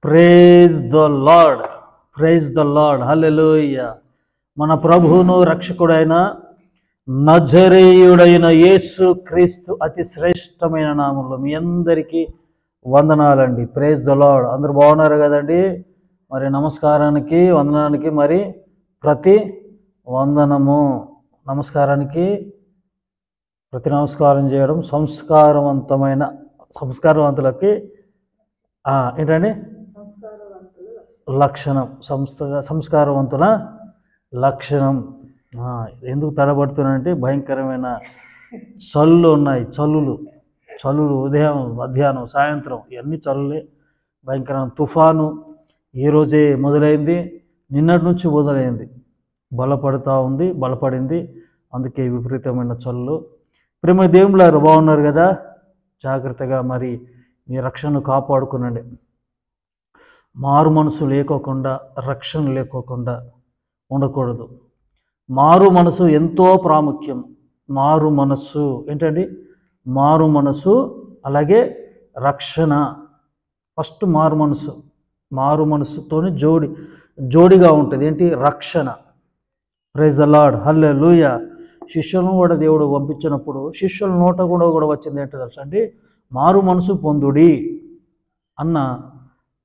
Praise the lord, praise the lord, hallelujah. మన ప్రభువును రక్షకుడైన నజరేయుడైన యేసు క్రీస్తు అతి శ్రేష్టమైన నామంలో మీ అందరికీ వందనాలండి. Praise the lord. అందరూ బాగున్నారు కదండి? మరి నమస్కారానికి వందనానికి మరి ప్రతి వందనము, నమస్కారానికి ప్రతి నమస్కారం చేయడం సంస్కారవంతులకి ఏంటండి లక్షణం, సంస్కారవంతుల లక్షణం. ఎందుకు తడబడుతున్నాయంటే భయంకరమైన చల్లులు ఉన్నాయి. చల్లులు ఉదయం, మధ్యాహ్నం, సాయంత్రం ఇవన్నీ చల్లులే. భయంకరమైన తుఫాను ఈరోజే మొదలైంది, నిన్నటి నుంచి మొదలైంది, బలపడింది. అందుకే విపరీతమైన చల్లు. ప్రేమ దేవుళ్ళారు బాగున్నారు కదా? జాగ్రత్తగా మరి మీ రక్షణను కాపాడుకునండి. మారు మనసు లేకోకుండా, రక్షణ లేకోకుండా ఉండకూడదు. మారు మనసు ఎంతో ప్రాముఖ్యం. మారు మనస్సు ఏంటండి? మారు మనసు అలాగే రక్షణ. ఫస్ట్ మారు మనసుతోని జోడిగా ఉంటుంది. ఏంటి? రక్షణ. ప్రైజ్ ద లార్డ్, హల్లెలూయా. శిష్యులను కూడా దేవుడు పంపించినప్పుడు శిష్యుల నోట కూడా వచ్చింది ఏంటో తెలుసా అండి? మారు మనసు పొందుడి అన్న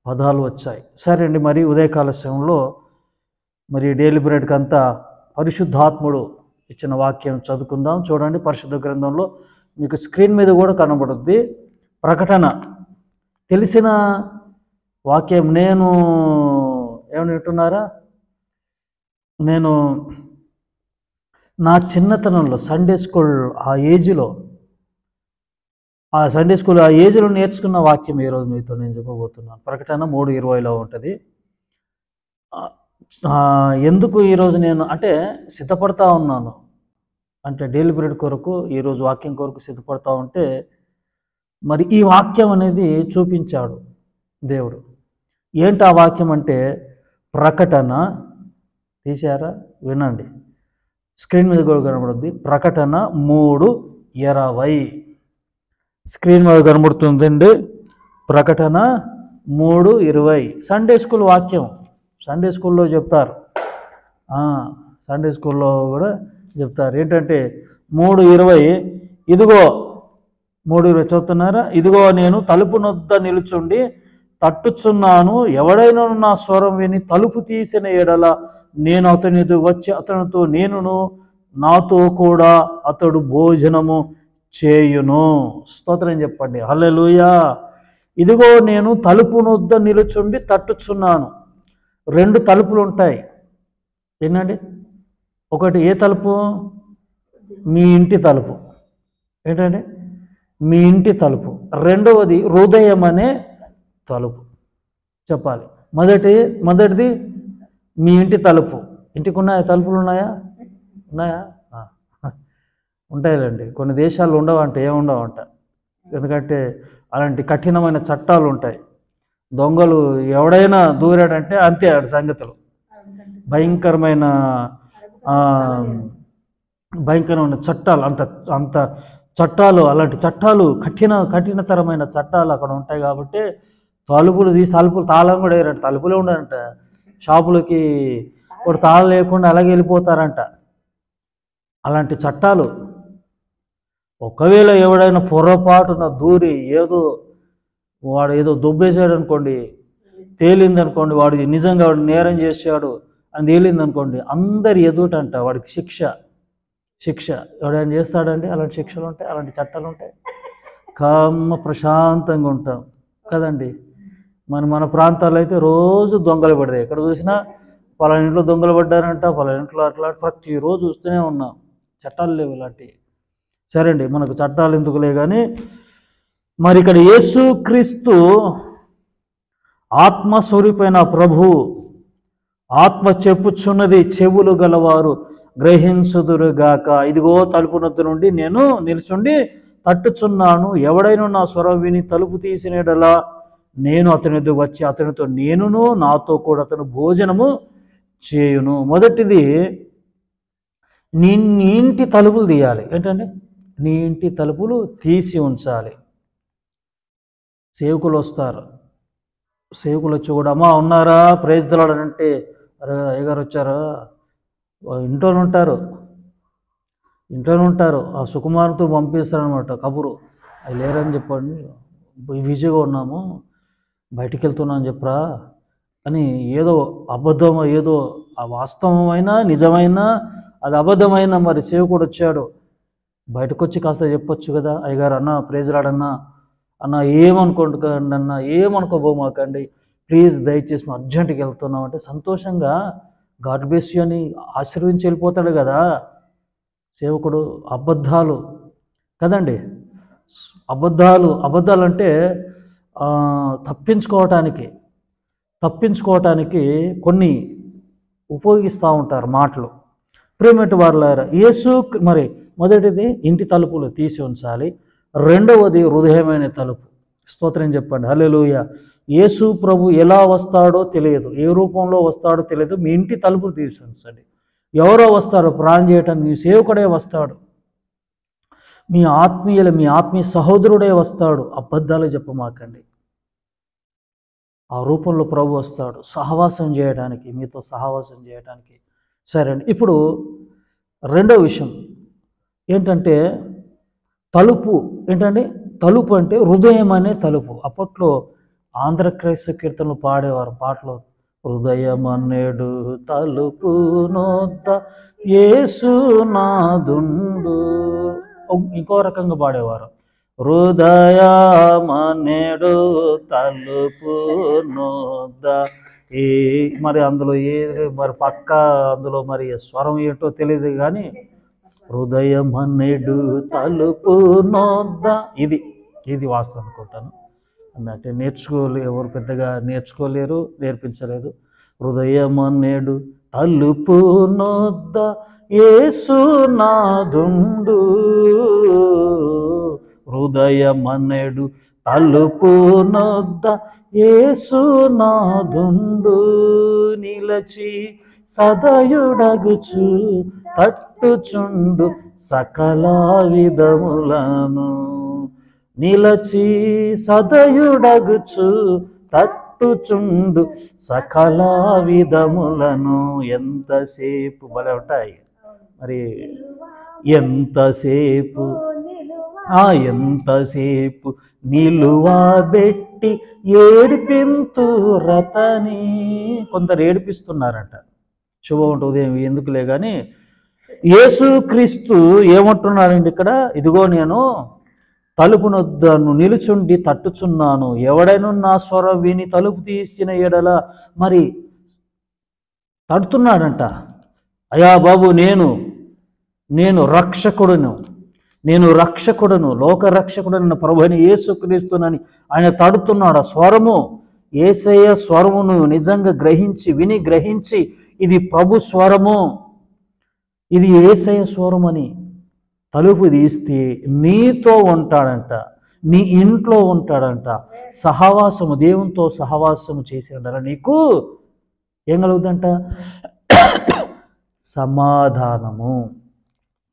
పదాలు వచ్చాయి. సరే అండి, మరి ఉదయకాల సమయంలో మరి డైలీ బ్రెడ్కి అంతా పరిశుద్ధాత్ముడు ఇచ్చిన వాక్యం చదువుకుందాం. చూడండి, పరిశుద్ధ గ్రంథంలో మీకు స్క్రీన్ మీద కూడా కనబడుద్ది. ప్రకటన, తెలిసిన వాక్యం. నేను ఏమని వింటున్నారా? నేను నా చిన్నతనంలో సండే స్కూల్ ఆ ఏజ్లో నేర్చుకున్న వాక్యం ఈరోజు మీతో నేను చెప్పబోతున్నాను. ప్రకటన 3:20లో ఉంటుంది. ఎందుకు ఈరోజు నేను సిద్ధపడతా ఉన్నాను అంటే డైలీ బ్రెడ్ కొరకు, ఈరోజు వాక్యం కొరకు సిద్ధపడతా ఉంటే మరి ఈ వాక్యం అనేది చూపించాడు దేవుడు. ఏంటి ఆ వాక్యం అంటే? ప్రకటన, తీశారా? వినండి, స్క్రీన్ మీద కూడా కనబడుద్ది. ప్రకటన 3:20 స్క్రీన్ మీద కనబడుతుందండి. ప్రకటన 3:20 సండే స్కూల్ వాక్యం. సండే స్కూల్లో చెప్తారు, సండే స్కూల్లో కూడా చెప్తారు. ఏంటంటే 3:20, ఇదిగో 3:20 చదువుతున్నారా? ఇదిగో నేను తలుపు నొద్ద నిలుచుండి తట్టుచున్నాను. ఎవడైనా నా స్వరం విని తలుపు తీసిన ఎడల నేను అతని ఎదుగు వచ్చి అతనితో, నేనును నాతో కూడా అతడు భోజనము చేయును. స్తోత్రం చెప్పండి, హల్లెలూయా. ఇదిగో నేను తలుపు నొద్ద నిలుచుండి తట్టుచున్నాను. 2 తలుపులు ఉంటాయి. ఏంటండి? ఒకటి ఏ తలుపు? మీ ఇంటి తలుపు. ఏంటండి? మీ ఇంటి తలుపు. రెండవది హృదయం అనే తలుపు. చెప్పాలి. మొదటిది మీ ఇంటి తలుపు. ఇంటికి ఉన్నాయా? తలుపులు ఉన్నాయా? ఉంటాయిలేండి. కొన్ని దేశాలు ఉండవంట, ఏముండవంట. ఎందుకంటే అలాంటి కఠినమైన చట్టాలు ఉంటాయి. దొంగలు ఎవడైనా దూరాడంటే అంతే ఆడి సంగతులు. భయంకరమైన చట్టాలు, అంత చట్టాలు, అలాంటి చట్టాలు, కఠినతరమైన చట్టాలు అక్కడ ఉంటాయి. కాబట్టి తలుపులు తాళం కూడా వేయరంట. తలుపులే ఉండదంట. షాపులకి ఒక తాళం లేకుండా అలాగే వెళ్ళిపోతారంట. అలాంటి చట్టాలు. ఒకవేళ ఎవడైనా పొరపాటున దూరి వాడు ఏదో దొబ్బేసాడు అనుకోండి, తేలిందనుకోండి, వాడు నిజంగా నేరం చేశాడు అని తేలిందనుకోండి, అందరి ఎదుటంట వాడికి శిక్ష ఎవడైనా చేస్తాడండి. అలాంటి శిక్షలు ఉంటాయి, అలాంటి చట్టాలు ఉంటాయి. ప్రశాంతంగా ఉంటాం కదండి. మన ప్రాంతాల్లో అయితే రోజు దొంగలు పడతాయి. ఎక్కడ చూసినా పలానా ఇంట్లో దొంగలు పడ్డారంట, పలానా ఇంట్లో అట్లా ప్రతిరోజు చూస్తూనే ఉన్నాం. చట్టాలు లేవు ఇలాంటివి. సరే అండి, మనకు చట్టాలు ఎందుకులే కానీ మరి ఇక్కడ యేసుక్రీస్తు ఆత్మస్వరూపైన ప్రభు ఆత్మ చెప్పుచున్నది, చెవులు గలవారు గ్రహించుదురుగాక. ఇదిగో తలుపు నొద్ద నుండి నేను నిలుచుండి తట్టుచున్నాను. ఎవడైనా నా స్వరం విని తలుపు తీసినడలా నేను అతని ఎదుగు వచ్చి అతనితో, నేనును నాతో కూడా అతను భోజనము చేయును. మొదటిది, నీ ఇంటి తలుపులు తీయాలి. ఏంటంటే నీ ఇంటి తలుపులు తీసి ఉంచాలి. సేవకులు వస్తారు, సేవకులు వచ్చి కూడా అమ్మా ఉన్నారా ప్రైజ్ తెలవడంటే, అరే అయ్యగారు వచ్చారా, ఇంట్లోనే ఉంటారు. ఆ సుకుమార్తో పంపిస్తారనమాట కబురు, అవి లేరని చెప్పండి, బిజీగా ఉన్నాము, బయటికి వెళ్తున్నాను చెప్పరా అని. ఏదో అబద్ధం, ఏదో ఆ వాస్తవమైన నిజమైన అది అబద్ధమైన మరి సేవకుడు వచ్చాడు, బయటకు వచ్చి కాస్త చెప్పొచ్చు కదా, అయ్యగారు అన్న ప్రైజ్ రాడన్నా, అన్న ఏమనుకోండి అన్న, ఏమనుకోబోమాకండి ప్లీజ్, దయచేసి మేము అర్జెంటుకి వెళ్తున్నాం అంటే సంతోషంగా గాడ్ బ్లెస్ యు అని ఆశీర్వించి వెళ్ళిపోతాడు కదా సేవకుడు. అబద్ధాలు కదండి, అబద్ధాలు అంటే తప్పించుకోవటానికి కొన్ని ఉపయోగిస్తూ ఉంటారు మాటలు. ప్రేమటి వారులారా, యేసు మరి మొదటిది ఇంటి తలుపులు తీసి ఉంచాలి, రెండవది హృదయమైన తలుపు. స్తోత్రం చెప్పండి, హల్లెలూయా. యేసు ప్రభు ఎలా వస్తాడో తెలియదు, ఏ రూపంలో వస్తాడో తెలియదు, మీ ఇంటి తలుపులు తీసి ఉంచండి. ఎవరో వస్తారు ప్రాణం చేయటానికి, మీ సేవకుడే వస్తాడు, మీ ఆత్మీయ సహోదరుడే వస్తాడు. అబద్ధాలు చెప్పమాకండి. ఆ రూపంలో ప్రభు వస్తాడు సహవాసం చేయడానికి, మీతో సహవాసం చేయడానికి. సరే అండి, ఇప్పుడు రెండో విషయం ఏంటంటే తలుపు. ఏంటంటే తలుపు అంటే హృదయం అనే తలుపు. అప్పట్లో ఆంధ్ర క్రైస్తవ కీర్తనలు పాడేవారు పాటలు, హృదయం అనేడు తలుపు నొద్ద యేసునాథుండు. ఇంకో రకంగా పాడేవారు, హృదయమనేడు తలుపు నొద్ద ఏ, మరి అందులో మరి పక్క అందులో మరి స్వరం ఏంటో తెలియదు కానీ, హృదయం అనేడు తలుపు నొద్ద, ఇది వాస్తవం అనుకుంటాను. అంటే ఎవరు పెద్దగా నేర్పించలేదు. హృదయం అనేడు తలుపు నొద్ద యేసునాథుండు, హృదయం అనేడు తలుపు నొద్ద యేసునాథుండు, నిలచి సదయుడగుచు తట్టుచుండు సకల విధములను, నిలచి సదయుడగుచు తట్టుచుండు సకల విధములను. ఎంతసేపు భలే ఉంటాయి మరి, ఎంతసేపు నిలువబెట్టి ఏడిపింతురతని. కొందరు ఏడిపిస్తున్నారంట, శుభం ఉదయం ఎందుకులే కానీ, యేసుక్రీస్తు ఏమంటున్నాడండి ఇక్కడ, ఇదిగో నేను తలుపునొద్దను నిలుచుండి తట్టుచున్నాను, ఎవడైనా నా స్వరం విని తలుపు తీసిన ఎడల, మరి తడుతున్నాడంట. అయ్యా బాబు, నేను రక్షకుడును లోక రక్షకుడైన ప్రభువైన యేసుక్రీస్తునని ఆయన తడుతున్నాడు. స్వరము యేసయ్య స్వరమును నిజంగా గ్రహించి ఇది ప్రభు స్వరము, ఇది యేసయ్య స్వరమని తలుపు తీస్తే నీతో ఉంటాడంట, నీ ఇంట్లో ఉంటాడంట, సహవాసము దేవునితో సహవాసము చేసేట నీకు ఏం కలుగుతుందంట, సమాధానము.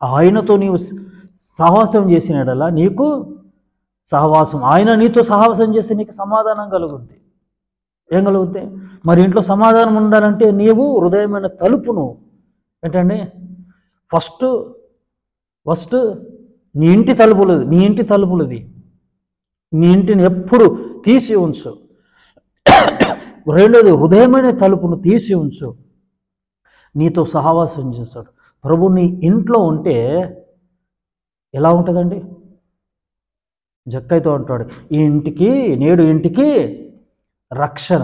ఆయనతో నీవు సహవాసం చేసినడలా నీకు సహవాసం, ఆయన నీతో సహవాసం చేస్తే నీకు సమాధానం కలుగుద్ది. ఏం కలుగుద్ది మరి? ఇంట్లో సమాధానం ఉండాలంటే నీవు హృదయమైన తలుపును ఏంటండి ఫస్ట్ నీ ఇంటి తలుపులది, నీ ఇంటిని ఎప్పుడు తీసి ఉంచు. రెండోది హృదయమైన తలుపును తీసి ఉంచు, నీతో సహవాసం చేస్తాడు. ప్రభు నీ ఇంట్లో ఉంటే ఎలా ఉంటుందండి? జక్కైతో అంటాడు, నేడు ఇంటికి రక్షణ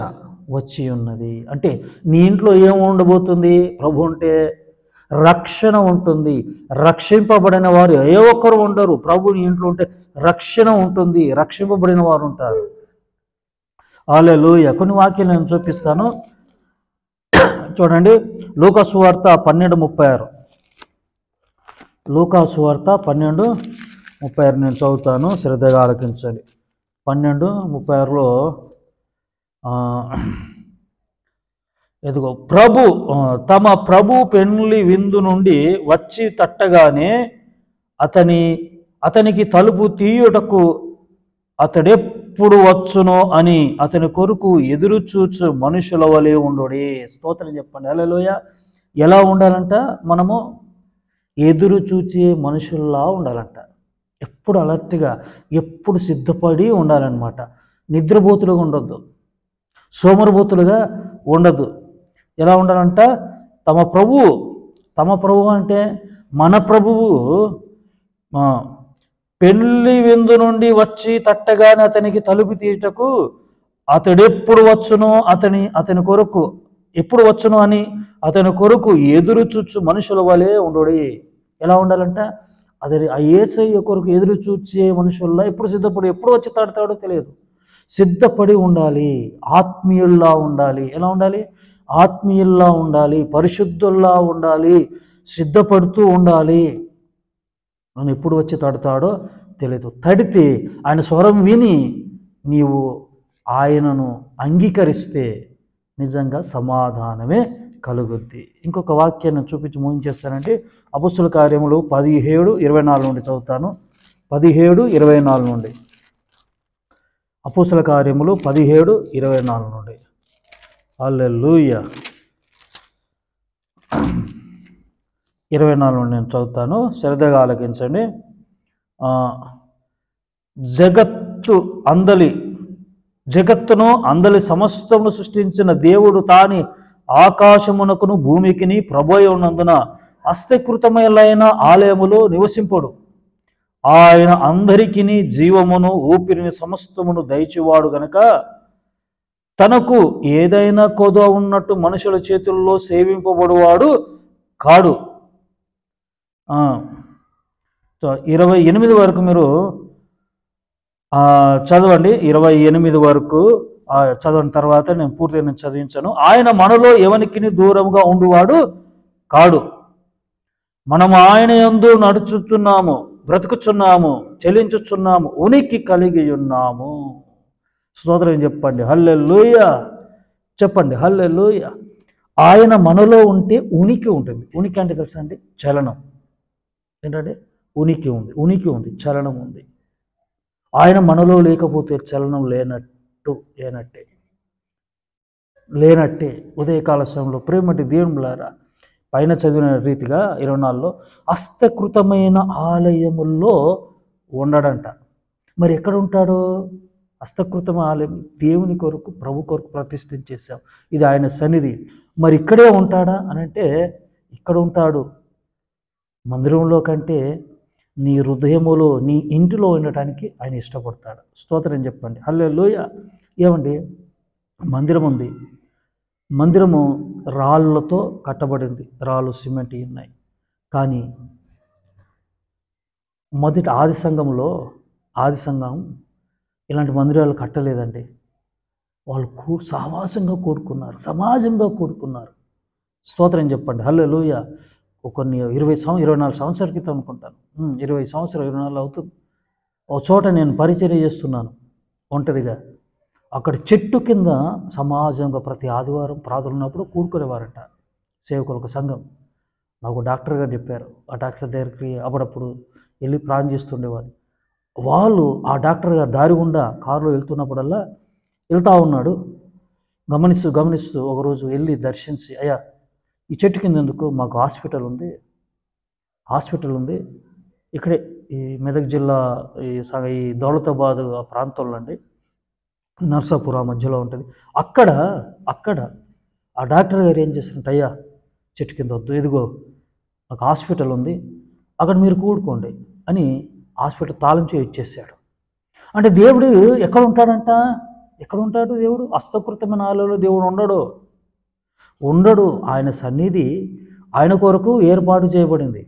వచ్చి ఉన్నది. అంటే నీ ఇంట్లో ఏం ఉండబోతుంది? ప్రభు ఉంటే రక్షణ ఉంటుంది. రక్షింపబడిన వారు ఏ ఒక్కరు ఉండరు. ప్రభు నీ ఇంట్లో ఉంటే రక్షణ ఉంటుంది, రక్షింపబడిన వారు ఉంటారు. హల్లెలూయా. కొన్ని వాక్యాలు నేను చూపిస్తాను చూడండి. లూకా సువార్త 12:36. లూకా సువార్త 12:36 నేను చదువుతాను, శ్రద్ధగా ఆలకించండి. 12:36లో ఎదుగో తమ ప్రభు పెళ్లి విందు నుండి వచ్చి తట్టగానే అతనికి తలుపు తీయుటకు ఎప్పుడు వచ్చునో అని అతని కొరకు ఎదురు చూచు మనుషుల వలె ఉండుడి. స్తోత్రం చెప్పండి. హల్లెలూయా. ఎలా ఉండాలంట? మనము ఎదురు చూచే మనుషుల్లా ఉండాలంట. ఎప్పుడు అలర్ట్గా, ఎప్పుడు సిద్ధపడి ఉండాలన్నమాట. నిద్రపోతులుగా ఉండొద్దు, సోమరిపోతులుగా ఉండద్దు. ఎలా ఉండాలంట? తమ ప్రభువు అంటే మన ప్రభువు పెళ్లి విందు నుండి వచ్చి తట్టగానే అతనికి తలుపు తీయటకు అతడెప్పుడు వచ్చునో అతని కొరకు ఎప్పుడు వచ్చును అని అతని కొరకు ఎదురు చూచు మనుషుల వలె ఉండుడి. ఎలా ఉండాలంట? అతని ఆ యేసయ్య కొరకు ఎదురు చూచే మనుషుల్లా ఎప్పుడు సిద్ధపడి, ఎప్పుడు వచ్చి తాడతాడో తెలియదు. సిద్ధపడి ఉండాలి, ఆత్మీయుల్లా ఉండాలి. ఎలా ఉండాలి? ఆత్మీయుల్లా ఉండాలి, పరిశుద్ధుల్లా ఉండాలి, సిద్ధపడుతూ ఉండాలి. నన్ను ఎప్పుడు వచ్చి తడతాడో తెలియదు. తడితే ఆయన స్వరం విని నీవు ఆయనను అంగీకరిస్తే నిజంగా సమాధానమే కలుగుద్ది. ఇంకొక వాక్యాన్ని చూపించి ముగించేస్తానంటే అపొస్తలుల కార్యములు 17:24 నుండి చదువుతాను. 17:24 నుండి. అపొస్తలుల కార్యములు 17:24 నుండి. హల్లెలూయా. 24 నుండి నేను చదువుతాను, శ్రద్ధగా ఆలకించండి. జగత్తును అందలి సమస్తమును సృష్టించిన దేవుడు తాని ఆకాశమునకును భూమికిని ప్రభువై ఉన్నందున హస్తకృతమైన ఆలయములో నివసింపడు. ఆయన అందరికిని జీవమును ఊపిరిని సమస్తమును దయచేవాడు గనక తనకు ఏదైనా కొదువ ఉన్నట్టు మనుషుల చేతుల్లో సేవింపబడువాడు కాడు. 28 వరకు మీరు చదవండి. 28 వరకు చదవని తర్వాత నేను పూర్తిగా చదివించాను. ఆయన మనలో ఎవనికి దూరంగా ఉండువాడు కాడు. మనము ఆయన యందు నడుచుచున్నాము, బ్రతుకుచున్నాము, చెలించుచున్నాము, ఉనికి కలిగి ఉన్నాము. స్తోత్రం చెప్పండి. హల్లెలూయా. చెప్పండి హల్లెలూయా. ఆయన మనలో ఉంటే ఉనికి ఉంటుంది. ఉనికి అంటే తెలుసా అండి? చలనం. ఏంటంటే ఉనికి ఉంది, చలనం ఉంది. ఆయన మనలో లేకపోతే చలనం లేనట్టే. ఉదయకాల సమయంలో ప్రేమటి దేవునులారా, పైన చదివిన రీతిగా 24లో హస్తకృతమైన ఆలయముల్లో ఉండడంట. మరి ఎక్కడ ఉంటాడు? హస్తకృతమైన ఆలయం దేవుని కొరకు, ప్రభు కొరకు ప్రతిష్ఠించేశాం. ఇది ఆయన సన్నిధి. మరి ఇక్కడే ఉంటాడా అని అంటే ఇక్కడ ఉంటాడు. మందిరంలో కంటే నీ హృదయములో, నీ ఇంటిలో ఉండటానికి ఆయన ఇష్టపడతాడు. స్తోత్రం చెప్పండి. హల్లెలూయా. ఏమండి? మందిరం ఉంది. మందిరము రాళ్ళతో కట్టబడింది, రాళ్ళు సిమెంట్ ఉన్నాయి. కానీ మొదటి ఆది సంఘం ఇలాంటి మందిరాలు కట్టలేదండి. వాళ్ళు సహవాసంగా కూడుకున్నారు, సమాజంగా కూడుకున్నారు. స్తోత్రం చెప్పండి. హల్లెలూయా. కొన్ని 24 సంవత్సరాల క్రితం అనుకుంటాను, 20 సంవత్సరాలు 24 అవుతుంది. ఒక చోట నేను పరిచర్య చేస్తున్నాను ఒంటరిగా. అక్కడ చెట్టు కింద సమాజంగా ప్రతి ఆదివారం ప్రార్థన ఉన్నప్పుడు కూడుకునేవారంట సేవకులకు సంఘం. నాకు డాక్టర్ గారు చెప్పారు. ఆ డాక్టర్ దగ్గరికి అప్పుడప్పుడు వెళ్ళి ప్రార్థన చేస్తుండేవారు. వాళ్ళు ఆ డాక్టర్ గారు దారి గుండా కారులో వెళ్తున్నప్పుడల్లా వెళ్తూ ఉన్నాడు. గమనిస్తూ ఒకరోజు వెళ్ళి దర్శించి, అయ్యా ఈ చెట్టు కింద ఎందుకు? మాకు హాస్పిటల్ ఉంది ఇక్కడే, ఈ మెదక్ జిల్లా ఈ దౌలతాబాద్ ప్రాంతంలో అండి, నర్సాపుర మధ్యలో ఉంటుంది. అక్కడ ఆ డాక్టర్ గారు ఏం చేస్తారంటే, అయ్యా చెట్టు కింద వద్దు, ఎదుగో మాకు హాస్పిటల్ ఉంది, అక్కడ మీరు కూడుకోండి అని హాస్పిటల్ తాళం చేయి ఇచ్చేసాడు. అంటే దేవుడు ఎక్కడ ఉంటాడంట? ఎక్కడ ఉంటాడు దేవుడు? హస్తకృతమైన ఆలయంలో దేవుడు ఉండడు. ఆయన సన్నిధి ఆయన కొరకు ఏర్పాటు చేయబడింది.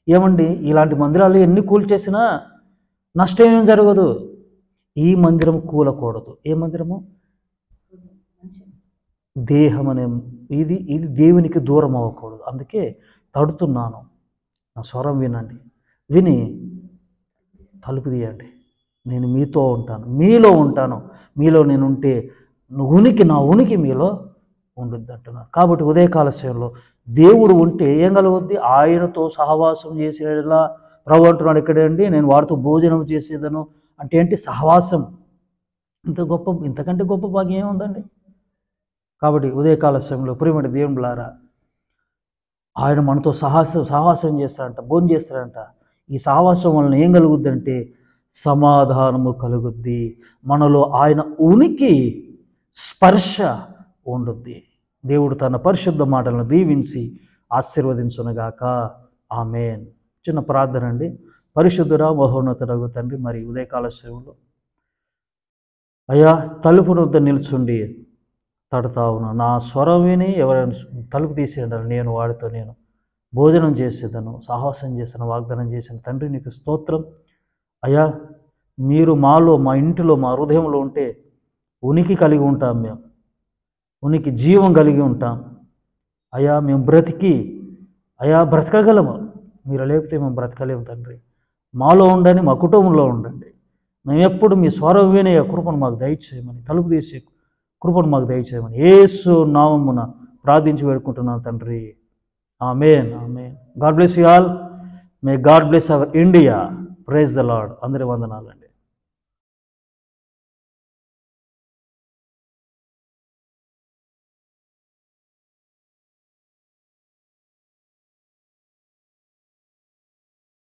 ఏమండి? ఇలాంటి మందిరాలు ఎన్ని కూల్చేసినా నష్టం ఏం జరగదు. ఈ మందిరం కూలకూడదు. ఏ మందిరము? దేహం అనే ఇది దేవునికి దూరం అవ్వకూడదు. అందుకే తడుతున్నాను. నా స్వరం వినండి, విని తలుపు తీయండి. నేను మీతో ఉంటాను, మీలో ఉంటాను. మీలో నేను ఉంటే నా ఉనికి మీలో ఉంటుంది అంటున్నాను. కాబట్టి ఉదయకాల సమయంలో దేవుడు ఉంటే ఏం కలుగుద్ది? ఆయనతో సహవాసం చేసేలా ప్రభు అంటున్నాడు. ఇక్కడే అండి, నేను వారితో భోజనం చేసేదను అంటే ఏంటి? సహవాసం. ఇంతకంటే గొప్ప భాగ్యం ఏముందండి? కాబట్టి ఉదయకాల సమయంలో ప్రియమైన దేవునులారా, ఆయన మనతో సహవాసం చేస్తాడంట, భోజనం చేస్తాడంట. ఈ సహవాసం వలన ఏం కలుగుద్దంటే సమాధానము కలుగుద్ది. మనలో ఆయన ఉనికి, స్పర్శ ఉండుద్ది. దేవుడు తన పరిశుద్ధ మాటలను దీవించి ఆశీర్వదించునుగాక. ఆమేన్. చిన్న ప్రార్థన అండి. పరిశుద్ధుడా మహోన్నతుడగు తండ్రి, మరి ఉదయకాల సేవలో అయ్యా తలుపు వద్ద నిల్చుండి తడతా ఉన్నా. నా స్వరం విని ఎవరైనా తలుపు తీసేయండి, నేను వాడితో నేను భోజనం చేసేదను, సాహసం చేశాను, వాగ్దానం చేశాను. తండ్రి నీకు స్తోత్రం. అయ్యా మీరు మాలో, మా ఇంటిలో, మా హృదయంలో ఉంటే ఉనికి కలిగి ఉంటాం. మేము ఉనికి, జీవం కలిగి ఉంటాం. అయ్యా మేము బ్రతకగలము. మీరు లేకపోతే మేము బ్రతకలేము తండ్రి. మాలో ఉండండి, మా కుటుంబంలో ఉండండి. మేము ఎప్పుడు మీ స్వరం వినే కృపను మాకు దయచేయమని, తలుపు తీసే కృపను మాకు దయచేయమని యేసు నామమున ప్రార్థించి వేడుకుంటున్నాను తండ్రి. ఆమేన్. ఆమేన్. God bless you all. May god bless our India. Praise the lord. అందరి వందనాలండి.